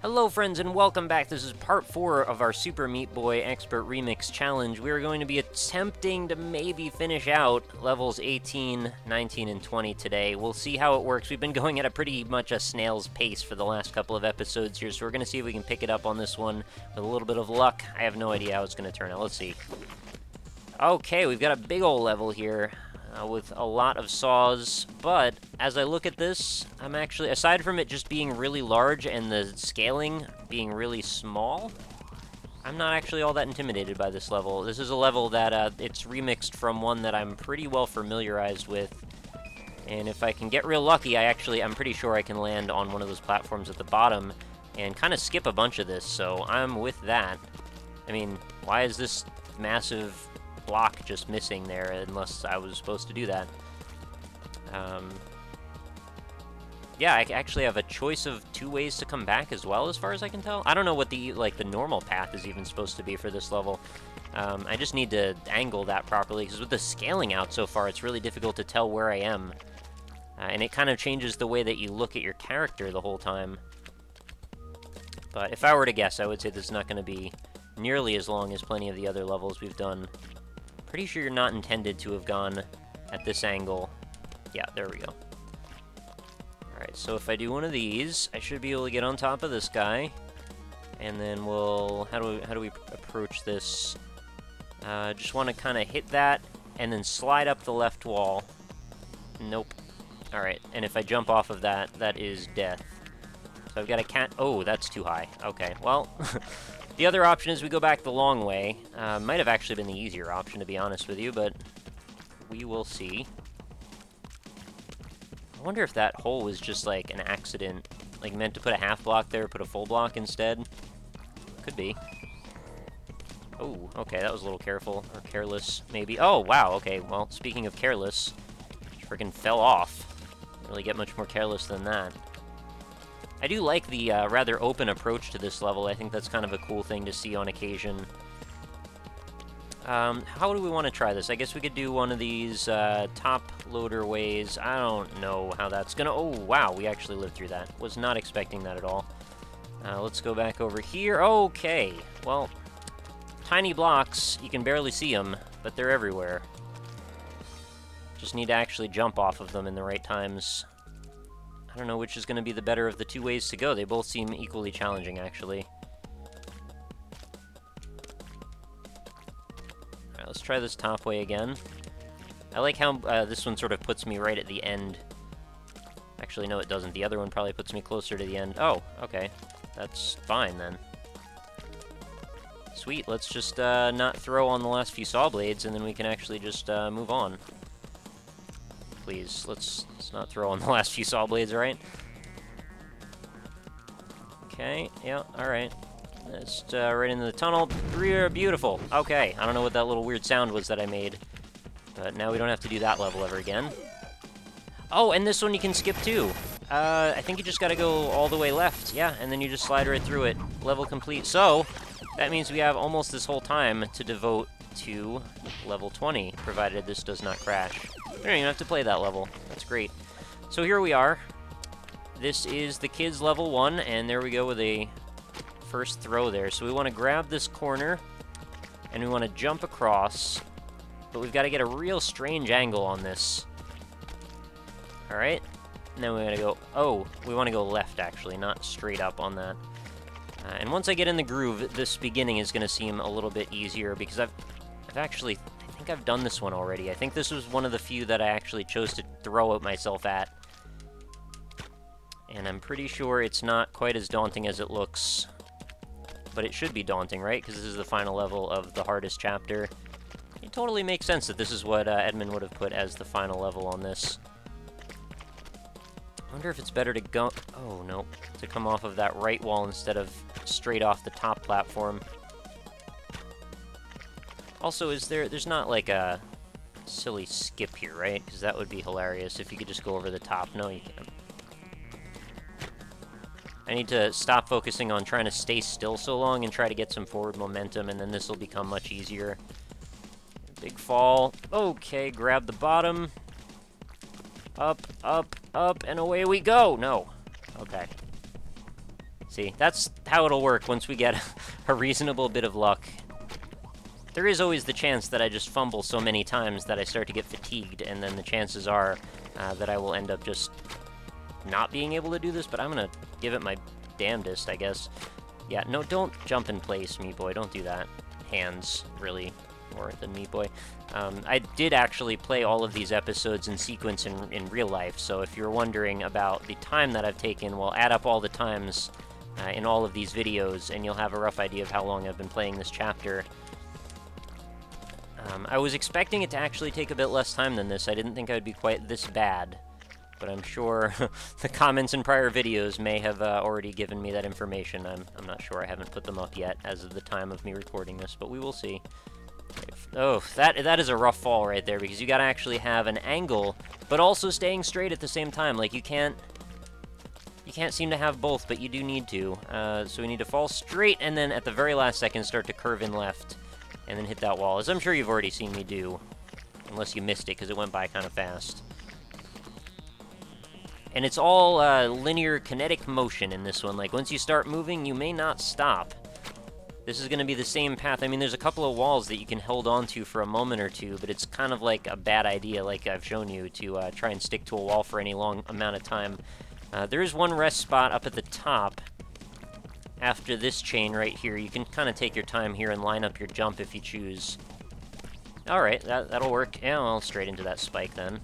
Hello friends and welcome back. This is part 4 of our Super Meat Boy Expert Remix Challenge. We are going to be attempting to maybe finish out levels 18, 19, and 20 today. We'll see how it works. We've been going at a pretty much a snail's pace for the last couple of episodes here, so we're going to see if we can pick it up on this one with a little bit of luck. I have no idea how it's going to turn out. Let's see. Okay, we've got a big old level here. With a lot of saws, but as I look at this, I'm actually, aside from it just being really large and the scaling being really small, I'm not actually all that intimidated by this level. This is a level that it's remixed from one that I'm pretty well familiarized with, and if I can get real lucky, I'm pretty sure I can land on one of those platforms at the bottom and kind of skip a bunch of this, so I'm with that. I mean, why is this massive block just missing there unless I was supposed to do that? Yeah, I actually have a choice of 2 ways to come back as well, as far as I can tell. I don't know what the normal path is even supposed to be for this level. I just need to angle that properly, because with the scaling out so far, it's really difficult to tell where I am. And it kind of changes the way that you look at your character the whole time. But if I were to guess, I would say this is not going to be nearly as long as plenty of the other levels we've done. Pretty sure you're not intended to have gone at this angle. Yeah, there we go. Alright, so if I do one of these, I should be able to get on top of this guy. And then we'll... How do we approach this? Just want to kind of hit that, and then slide up the left wall. Nope. Alright, and if I jump off of that, that is death. So I've got a cat... Oh, that's too high. Okay, well... The other option is we go back the long way. Might have actually been the easier option, to be honest with you, but we will see. I wonder if that hole was just like an accident, like meant to put a half block there, put a full block instead. Could be. Oh, okay, that was a little careful, or careless, maybe. Oh, wow, okay, well, speaking of careless, freaking fell off. Didn't really get much more careless than that. I do like the rather open approach to this level. I think that's kind of a cool thing to see on occasion. How do we want to try this? I guess we could do one of these top loader ways. I don't know how that's gonna... Oh, wow, we actually lived through that. Was not expecting that at all. Let's go back over here. Okay, well, tiny blocks, you can barely see them, but they're everywhere. Just need to actually jump off of them in the right times. I don't know which is going to be the better of the 2 ways to go. They both seem equally challenging, actually. Alright, let's try this top way again. I like how this one sort of puts me right at the end. Actually, no, it doesn't. The other one probably puts me closer to the end. Oh, okay. That's fine, then. Sweet, let's just not throw on the last few saw blades, and then we can actually just move on. Please, let's not throw on the last few saw blades, alright? Okay, yeah, alright. Just right into the tunnel. Beautiful. Okay, I don't know what that little weird sound was that I made, but now we don't have to do that level ever again. Oh, and this one you can skip too. I think you just gotta go all the way left, yeah, and then you just slide right through it. Level complete. So, that means we have almost this whole time to devote to level 20, provided this does not crash. We don't even have to play that level. That's great. So here we are. This is the kids level 1, and there we go with a first throw there. So we want to grab this corner, and we want to jump across, but we've got to get a real strange angle on this. Alright. And then we gotta go... Oh, we want to go left, actually, not straight up on that. And once I get in the groove, this beginning is going to seem a little bit easier, because I've actually... I think I've done this one already. I think this was one of the few that I actually chose to throw at myself at. And I'm pretty sure it's not quite as daunting as it looks. But it should be daunting, right? Because this is the final level of the hardest chapter. It totally makes sense that this is what Edmund would have put as the final level on this. I wonder if it's better to go... Oh, no. To come off of that right wall instead of straight off the top platform. Also, there's not like a silly skip here, right? Because that would be hilarious if you could just go over the top. No, you can't. I need to stop focusing on trying to stay still so long and try to get some forward momentum, and then this will become much easier. Big fall. Okay, grab the bottom. Up, up, up, and away we go! No. Okay. See, that's how it'll work once we get a reasonable bit of luck. There is always the chance that I just fumble so many times that I start to get fatigued, and then the chances are that I will end up just not being able to do this, but I'm gonna give it my damnedest, I guess. Yeah, no, don't jump in place, Meat Boy. Don't do that. Hands, really, more than Meat Boy. I did actually play all of these episodes in sequence in real life, so if you're wondering about the time that I've taken, well, add up all the times in all of these videos, and you'll have a rough idea of how long I've been playing this chapter. I was expecting it to actually take a bit less time than this. I didn't think I would be quite this bad, but I'm sure the comments in prior videos may have already given me that information. I'm not sure. I haven't put them up yet as of the time of me recording this, but we will see. Oh, that is a rough fall right there, because you gotta actually have an angle, but also staying straight at the same time. Like, you can't seem to have both, but you do need to. So we need to fall straight, and then at the very last second start to curve in left, and then hit that wall, as I'm sure you've already seen me do. Unless you missed it, because it went by kind of fast. And it's all linear kinetic motion in this one. Like, once you start moving, you may not stop. This is going to be the same path. I mean, there's a couple of walls that you can hold on to for a moment or two, but it's kind of like a bad idea, like I've shown you, to try and stick to a wall for any long amount of time. There is one rest spot up at the top. After this chain right here, you can kind of take your time here and line up your jump if you choose. Alright, that'll work. Yeah, well, straight into that spike then.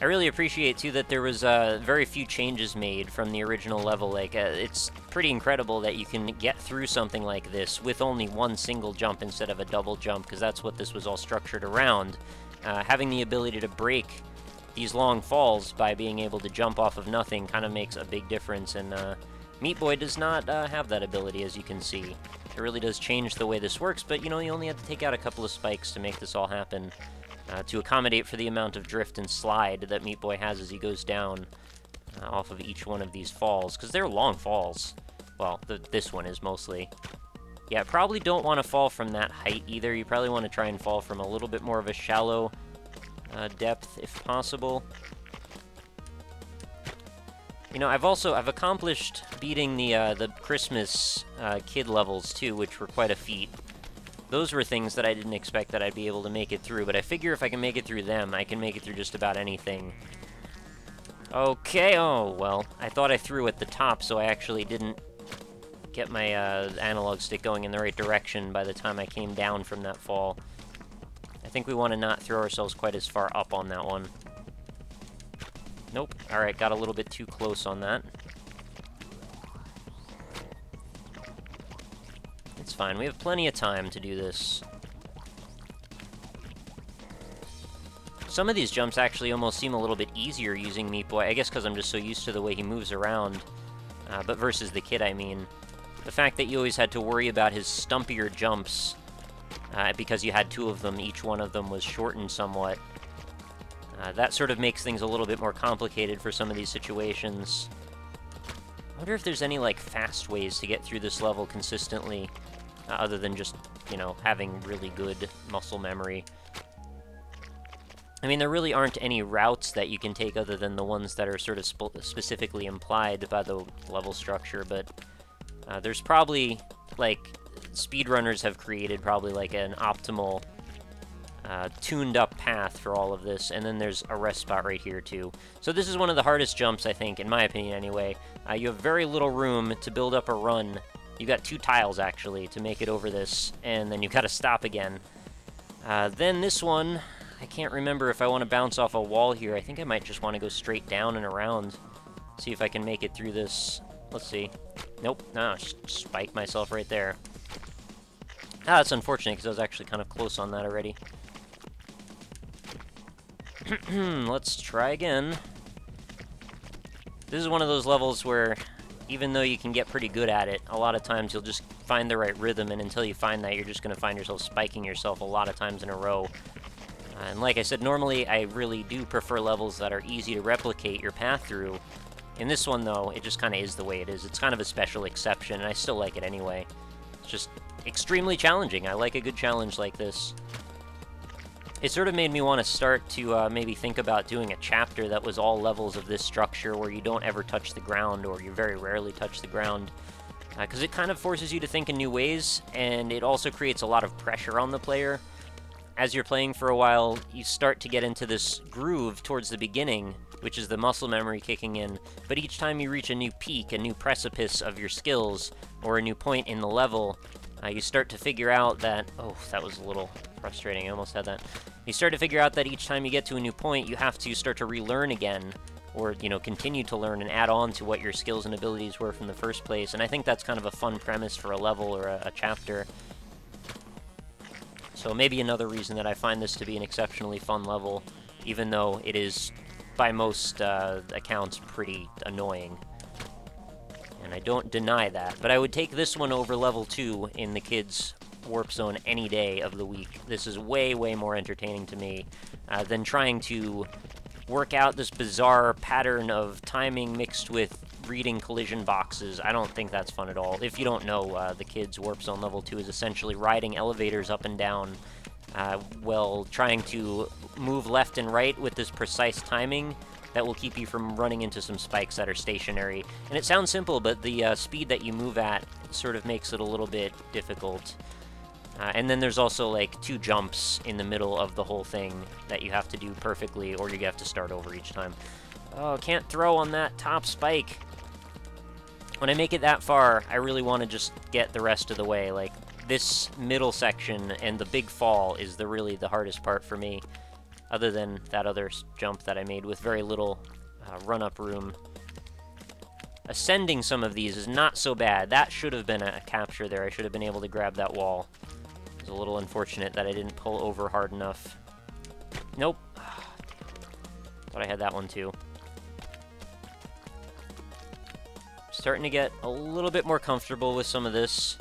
I really appreciate, too, that there was very few changes made from the original level. Like, it's pretty incredible that you can get through something like this with only one single jump instead of a double jump, because that's what this was all structured around. Having the ability to break these long falls by being able to jump off of nothing kind of makes a big difference, and Meat Boy does not have that ability, as you can see. It really does change the way this works, but, you know, you only have to take out a couple of spikes to make this all happen. To accommodate for the amount of drift and slide that Meat Boy has as he goes down off of each one of these falls, because they're long falls. Well, this one is mostly. Yeah, probably don't want to fall from that height either. You probably want to try and fall from a little bit more of a shallow depth, if possible. You know, I've accomplished beating the Christmas kid levels too, which were quite a feat. Those were things that I didn't expect that I'd be able to make it through, but I figure if I can make it through them, I can make it through just about anything. Okay, oh, well, I thought I threw at the top, so I actually didn't get my analog stick going in the right direction by the time I came down from that fall. I think we want to not throw ourselves quite as far up on that one. Nope. Alright, got a little bit too close on that. It's fine. We have plenty of time to do this. Some of these jumps actually almost seem a little bit easier using Meat Boy. I guess because I'm just so used to the way he moves around. But versus the kid, I mean. The fact that you always had to worry about his stumpier jumps, because you had two of them, each one of them was shortened somewhat. That sort of makes things a little bit more complicated for some of these situations. I wonder if there's any, like, fast ways to get through this level consistently, other than just, you know, having really good muscle memory. I mean, there really aren't any routes that you can take other than the ones that are sort of specifically implied by the level structure, but there's probably, like, speedrunners have created probably, like, an optimal tuned-up path for all of this, and then there's a rest spot right here, too. So this is one of the hardest jumps, I think, in my opinion anyway. You have very little room to build up a run. You've got 2 tiles, actually, to make it over this, and then you've got to stop again. Then this one, I can't remember if I want to bounce off a wall here. I think I might just want to go straight down and around, see if I can make it through this. Let's see. Nope, no, spike myself right there. Ah, that's unfortunate, because I was actually kind of close on that already. Let's try again. This is one of those levels where, even though you can get pretty good at it, a lot of times you'll just find the right rhythm, and until you find that, you're just going to find yourself spiking yourself a lot of times in a row. And like I said, normally I really do prefer levels that are easy to replicate your path through. In this one, though, it just kind of is the way it is. It's kind of a special exception, and I still like it anyway. It's just extremely challenging. I like a good challenge like this. It sort of made me want to start to maybe think about doing a chapter that was all levels of this structure where you don't ever touch the ground, or you very rarely touch the ground. Because it kind of forces you to think in new ways, and it also creates a lot of pressure on the player. As you're playing for a while, you start to get into this groove towards the beginning, which is the muscle memory kicking in, but each time you reach a new peak, a new precipice of your skills, or a new point in the level, you start to figure out that... Oh, that was a little frustrating, I almost had that. You start to figure out that each time you get to a new point, you have to start to relearn again, or, you know, continue to learn and add on to what your skills and abilities were from the first place, and I think that's kind of a fun premise for a level or a chapter. So maybe another reason that I find this to be an exceptionally fun level, even though it is, by most accounts, pretty annoying. And I don't deny that, but I would take this one over level 2 in the kids' warp zone any day of the week. This is way, way more entertaining to me than trying to work out this bizarre pattern of timing mixed with reading collision boxes. I don't think that's fun at all. If you don't know, the kids' warp zone level 2 is essentially riding elevators up and down while trying to move left and right with this precise timing that will keep you from running into some spikes that are stationary. And it sounds simple, but the speed that you move at sort of makes it a little bit difficult. And then there's also, like, 2 jumps in the middle of the whole thing that you have to do perfectly, or you have to start over each time. Oh, can't throw on that top spike. When I make it that far, I really want to just get the rest of the way. Like, this middle section and the big fall is really the hardest part for me, other than that other jump that I made with very little run-up room. Ascending some of these is not so bad. That should have been a capture there. I should have been able to grab that wall. It's a little unfortunate that I didn't pull over hard enough. Nope. Thought I had that one too. Starting to get a little bit more comfortable with some of this.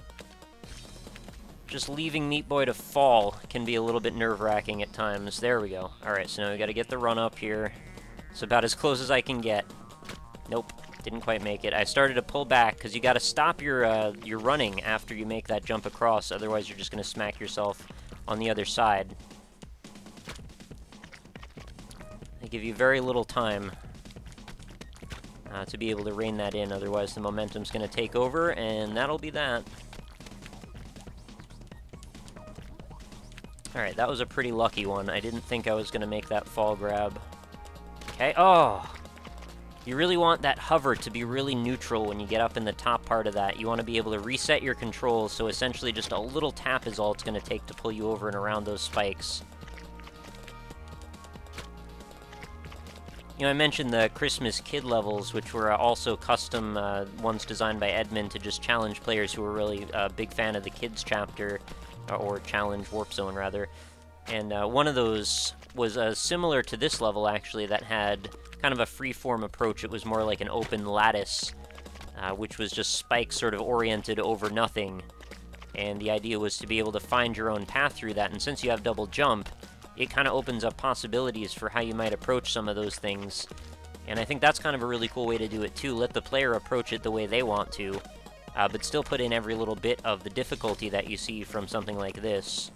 Just leaving Meat Boy to fall can be a little bit nerve-wracking at times. There we go. Alright, so now we gotta get the run up here. It's about as close as I can get. Nope, didn't quite make it. I started to pull back, because you gotta stop your running after you make that jump across, otherwise you're just gonna smack yourself on the other side. They give you very little time to be able to rein that in, otherwise the momentum's gonna take over, and that'll be that. Alright, that was a pretty lucky one. I didn't think I was going to make that fall grab. Okay, oh! You really want that hover to be really neutral when you get up in the top part of that. You want to be able to reset your controls, so essentially just a little tap is all it's going to take to pull you over and around those spikes. You know, I mentioned the Christmas Kid levels, which were also custom ones designed by Edmund to just challenge players who were really a big fan of the Kids chapter. Or challenge warp zone rather, and one of those was similar to this level actually, that had kind of a free-form approach. It was more like an open lattice, which was just spikes sort of oriented over nothing, and the idea was to be able to find your own path through that. And since you have double jump, it kind of opens up possibilities for how you might approach some of those things, and I think that's kind of a really cool way to do it too. Let the player approach it the way they want to, but still put in every little bit of the difficulty that you see from something like this.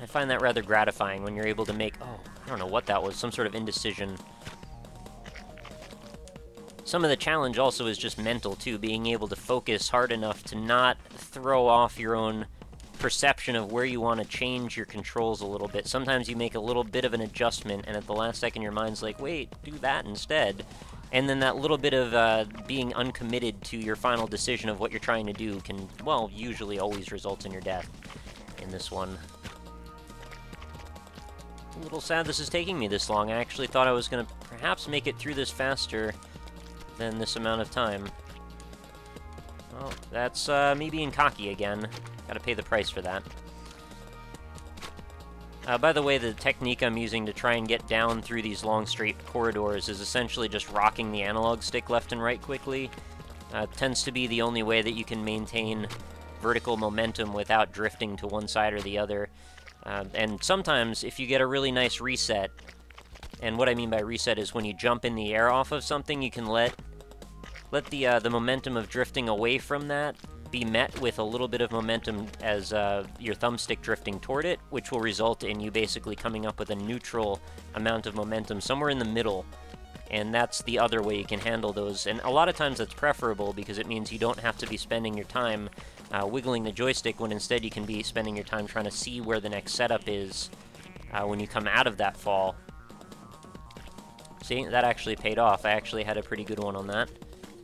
I find that rather gratifying when you're able to make... Oh, I don't know what that was. Some sort of indecision. Some of the challenge also is just mental, too. Being able to focus hard enough to not throw off your own perception of where you want to change your controls a little bit. Sometimes you make a little bit of an adjustment, and at the last second your mind's like, wait, do that instead. And then that little bit of being uncommitted to your final decision of what you're trying to do can, well, usually always result in your death in this one. A little sad this is taking me this long. I actually thought I was going to perhaps make it through this faster than this amount of time. Well, that's me being cocky again. Gotta pay the price for that. By the way, the technique I'm using to try and get down through these long straight corridors is essentially just rocking the analog stick left and right quickly. It tends to be the only way that you can maintain vertical momentum without drifting to one side or the other. And sometimes, if you get a really nice reset, and what I mean by reset is when you jump in the air off of something, you can let the momentum of drifting away from that be met with a little bit of momentum as your thumbstick drifting toward it, which will result in you basically coming up with a neutral amount of momentum somewhere in the middle. And that's the other way you can handle those. And a lot of times that's preferable because it means you don't have to be spending your time wiggling the joystick, when instead you can be spending your time trying to see where the next setup is when you come out of that fall. See, that actually paid off. I actually had a pretty good one on that.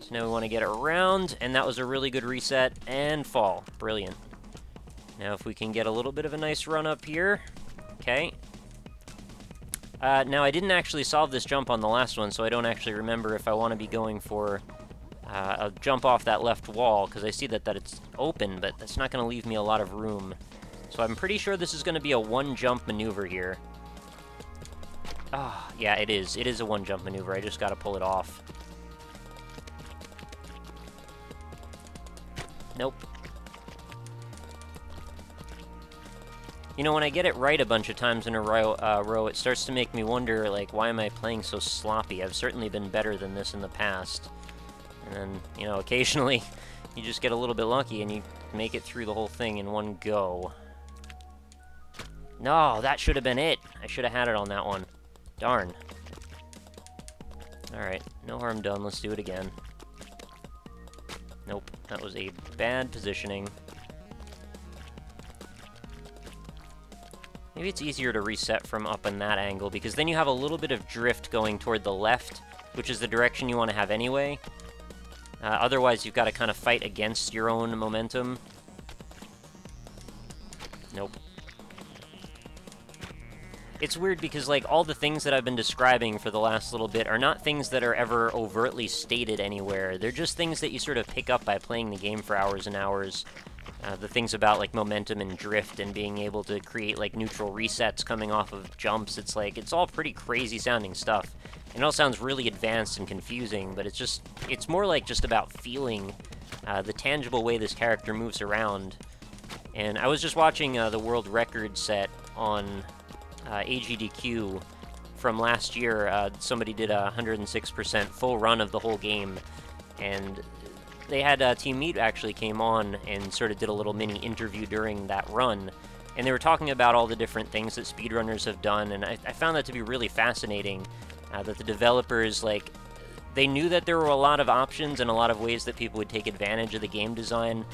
So now we want to get it around, and that was a really good reset, and fall. Brilliant. Now if we can get a little bit of a nice run up here. Okay. Now I didn't actually solve this jump on the last one, so I don't actually remember if I want to be going for a jump off that left wall, because I see that it's open, but that's not going to leave me a lot of room. So I'm pretty sure this is going to be a one-jump maneuver here. Ah, yeah, it is. It is a one-jump maneuver. I just got to pull it off. Nope. You know, when I get it right a bunch of times in a row, it starts to make me wonder, like, why am I playing so sloppy? I've certainly been better than this in the past. And then, you know, occasionally, you just get a little bit lucky and you make it through the whole thing in one go. No, that should have been it. I should have had it on that one. Darn. Alright, no harm done. Let's do it again. Nope, that was a bad positioning. Maybe it's easier to reset from up in that angle, because then you have a little bit of drift going toward the left, which is the direction you want to have anyway. Otherwise, you've got to kind of fight against your own momentum. Nope. It's weird because, like, all the things that I've been describing for the last little bit are not things that are ever overtly stated anywhere. They're just things that you sort of pick up by playing the game for hours and hours. The things about, like, momentum and drift and being able to create, like, neutral resets coming off of jumps. It's like, it's all pretty crazy sounding stuff. It all sounds really advanced and confusing, but it's more like just about feeling the tangible way this character moves around. And I was just watching the world record set on AGDQ from last year. Somebody did a 106% full run of the whole game, and they had Team Meat actually came on and sort of did a little mini interview during that run, and they were talking about all the different things that speedrunners have done, and I found that to be really fascinating, that the developers, like, they knew that there were a lot of options and a lot of ways that people would take advantage of the game design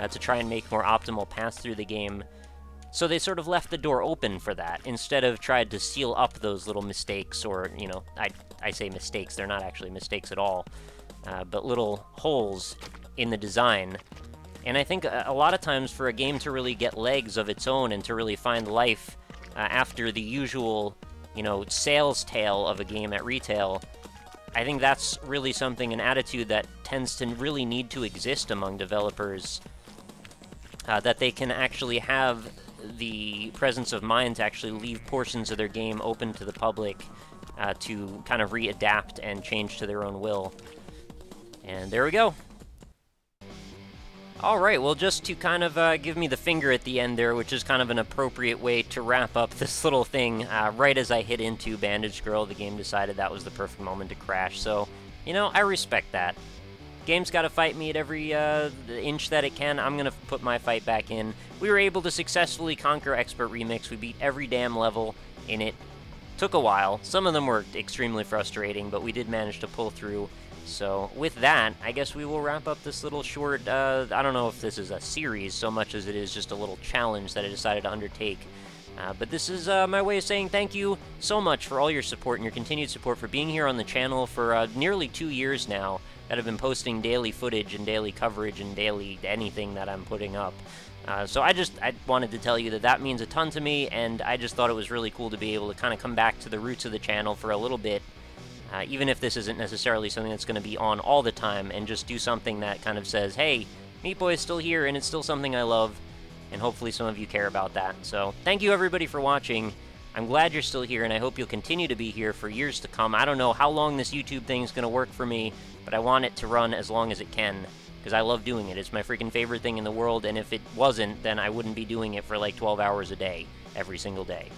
to try and make more optimal paths through the game. So they sort of left the door open for that, instead of tried to seal up those little mistakes, or, you know, I say mistakes, they're not actually mistakes at all, but little holes in the design. And I think a lot of times for a game to really get legs of its own and to really find life after the usual, you know, sales tale of a game at retail, I think that's really something, an attitude that tends to really need to exist among developers, that they can actually have the presence of mind to actually leave portions of their game open to the public to kind of readapt and change to their own will. And there we go. Alright, well, just to kind of give me the finger at the end there, which is kind of an appropriate way to wrap up this little thing, right as I hit into Bandaged Girl, the game decided that was the perfect moment to crash. So, you know, I respect that. Game's got to fight me at every inch that it can. I'm going to put my fight back in. We were able to successfully conquer Expert Remix. We beat every damn level in it. Took a while. Some of them were extremely frustrating, but we did manage to pull through. So with that, I guess we will wrap up this little short, I don't know if this is a series so much as it is just a little challenge that I decided to undertake. But this is my way of saying thank you so much for all your support and your continued support, for being here on the channel for nearly 2 years now that I've been posting daily footage and daily coverage and daily anything that I'm putting up. So I wanted to tell you that that means a ton to me, and I just thought it was really cool to be able to kind of come back to the roots of the channel for a little bit, even if this isn't necessarily something that's going to be on all the time, and just do something that kind of says, hey, Meat Boy is still here, and it's still something I love, and hopefully some of you care about that. So thank you everybody for watching. I'm glad you're still here, and I hope you'll continue to be here for years to come. I don't know how long this YouTube thing is going to work for me, but I want it to run as long as it can, because I love doing it. It's my freaking favorite thing in the world, and if it wasn't, then I wouldn't be doing it for like 12 hours a day, every single day.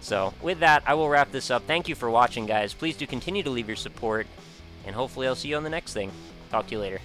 So, with that, I will wrap this up. Thank you for watching, guys. Please do continue to leave your support, and hopefully I'll see you on the next thing. Talk to you later.